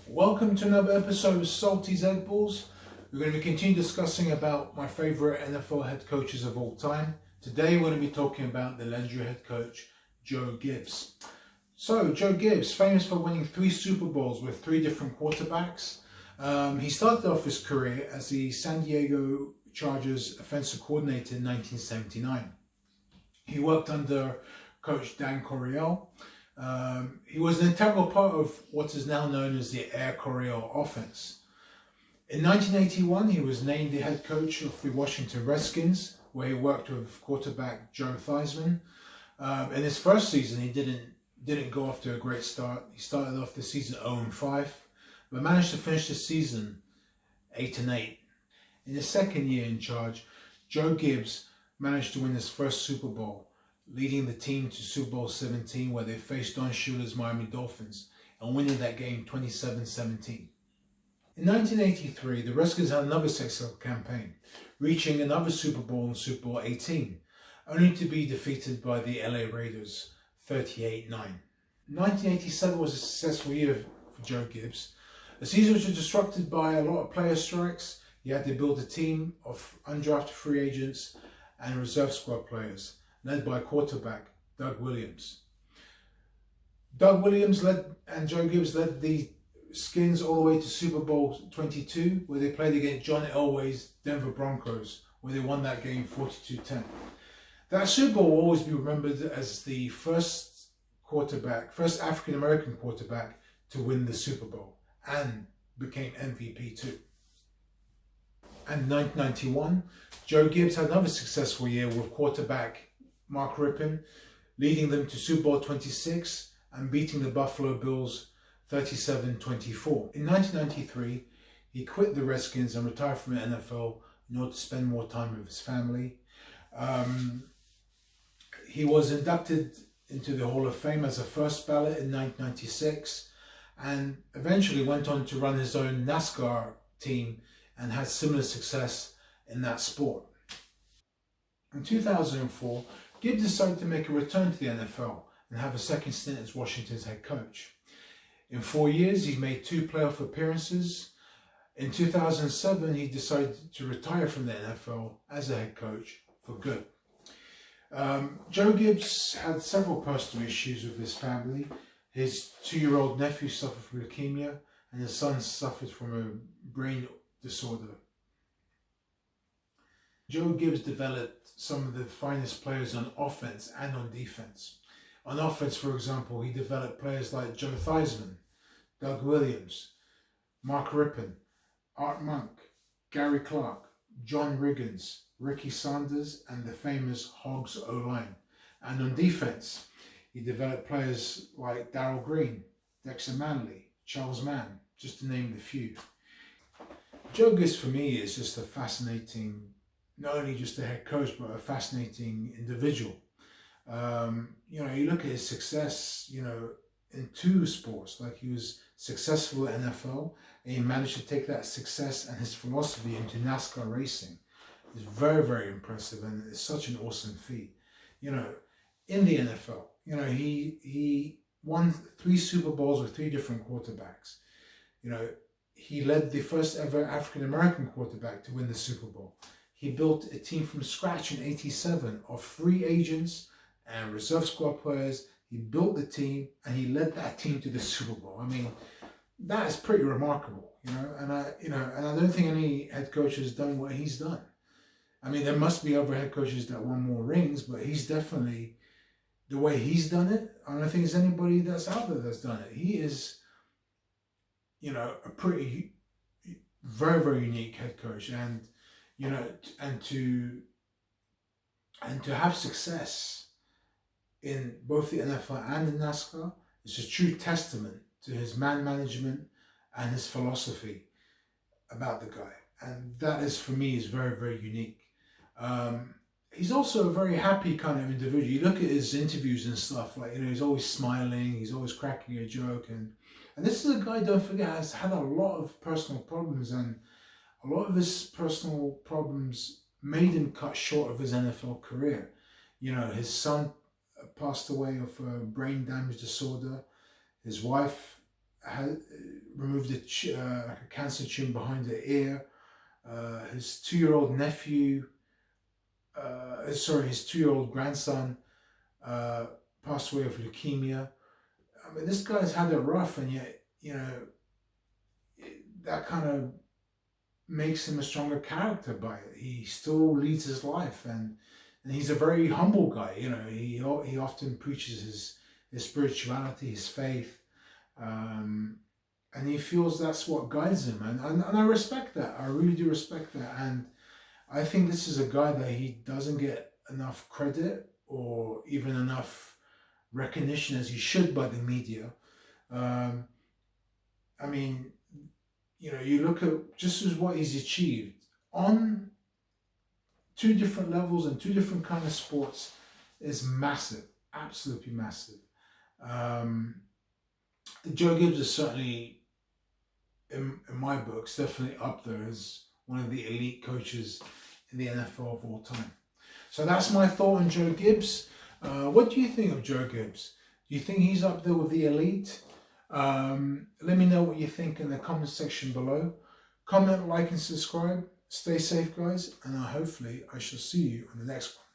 Welcome to another episode of Salty's Egg Balls. We're going to be continuing discussing about my favourite NFL head coaches of all time. Today we're going to be talking about the legendary head coach, Joe Gibbs. So, Joe Gibbs, famous for winning 3 Super Bowls with 3 different quarterbacks. He started off his career as the San Diego Chargers offensive coordinator in 1979. He worked under Coach Dan Coryell. He was an integral part of what is now known as the Air Coryell offense. In 1981, he was named the head coach of the Washington Redskins, where he worked with quarterback Joe Theismann. In his first season, he didn't go off to a great start. He started off the season 0-5, but managed to finish the season 8-8. In his second year in charge, Joe Gibbs managed to win his first Super Bowl, leading the team to Super Bowl 17, where they faced Don Shula's Miami Dolphins and winning that game 27-17. In 1983, the Redskins had another successful campaign, reaching another Super Bowl in Super Bowl 18, only to be defeated by the LA Raiders 38-9. 1987 was a successful year for Joe Gibbs. The season was disrupted by a lot of player strikes. He had to build a team of undrafted free agents and reserve squad players, led by quarterback Doug Williams. Doug Williams and Joe Gibbs led the Skins all the way to Super Bowl 22, where they played against John Elway's Denver Broncos, where they won that game 42-10. That Super Bowl will always be remembered as the first African American quarterback to win the Super Bowl, and became MVP too. And in 1991, Joe Gibbs had another successful year with quarterback Mark Rippon, leading them to Super Bowl 26 and beating the Buffalo Bills 37-24. In 1993, he quit the Redskins and retired from the NFL in order to spend more time with his family. He was inducted into the Hall of Fame as a first ballot in 1996 and eventually went on to run his own NASCAR team and had similar success in that sport. In 2004, Gibbs decided to make a return to the NFL and have a second stint as Washington's head coach. In 4 years, he made 2 playoff appearances. In 2007, he decided to retire from the NFL as a head coach for good. Joe Gibbs had several personal issues with his family. His 2-year-old nephew suffered from leukemia, and his son suffered from a brain disorder. Joe Gibbs developed some of the finest players on offense and on defense. On offense, for example, he developed players like Joe Theismann, Doug Williams, Mark Rippon, Art Monk, Gary Clark, John Riggins, Ricky Sanders, and the famous Hogs O-line. And on defense, he developed players like Darryl Green, Dexter Manley, Charles Mann, just to name the few. Joe Gibbs for me is just a fascinating, not only just a head coach, but a fascinating individual. You look at his success, in 2 sports. Like, he was successful at NFL, and he managed to take that success and his philosophy into NASCAR racing. It's very, very impressive, and it's such an awesome feat. In the NFL, he won 3 Super Bowls with 3 different quarterbacks. He led the first ever African American quarterback to win the Super Bowl. He built a team from scratch in '87 of free agents and reserve squad players. He built the team and he led that team to the Super Bowl. I mean, that is pretty remarkable, and I don't think any head coach has done what he's done. I mean, there must be other head coaches that won more rings, but he's definitely, the way he's done it, I don't think there's anybody that's out there that's done it. He is, a pretty, very, very unique head coach, and to have success in both the NFL and in NASCAR is a true testament to his man management and his philosophy about the guy. And that is, for me, is very, very unique. He's also a very happy kind of individual. You look at his interviews and stuff, like, he's always smiling, he's always cracking a joke. And this is a guy, don't forget, has had a lot of personal problems, and a lot of his personal problems made him cut short of his NFL career. His son passed away of a brain damage disorder. His wife removed like a cancer tumor behind the ear. His 2-year-old nephew, his 2-year-old grandson passed away of leukemia. I mean, this guy's had it rough, and yet, that kind of makes him a stronger character by it. He still leads his life, and he's a very humble guy. He often preaches his spirituality, his faith, and he feels that's what guides him, and I respect that. I really do respect that, and I think this is a guy that he doesn't get enough credit or even enough recognition as he should by the media. I mean, you look at just as what he's achieved on 2 different levels and 2 different kind of sports is massive, absolutely massive. Joe Gibbs is certainly, in my books, definitely up there as one of the elite coaches in the NFL of all time. So that's my thought on Joe Gibbs. What do you think of Joe Gibbs? Do you think he's up there with the elite? Let me know what you think in the comment section below. Comment, like, and subscribe. Stay safe, guys, and hopefully I shall see you on the next one.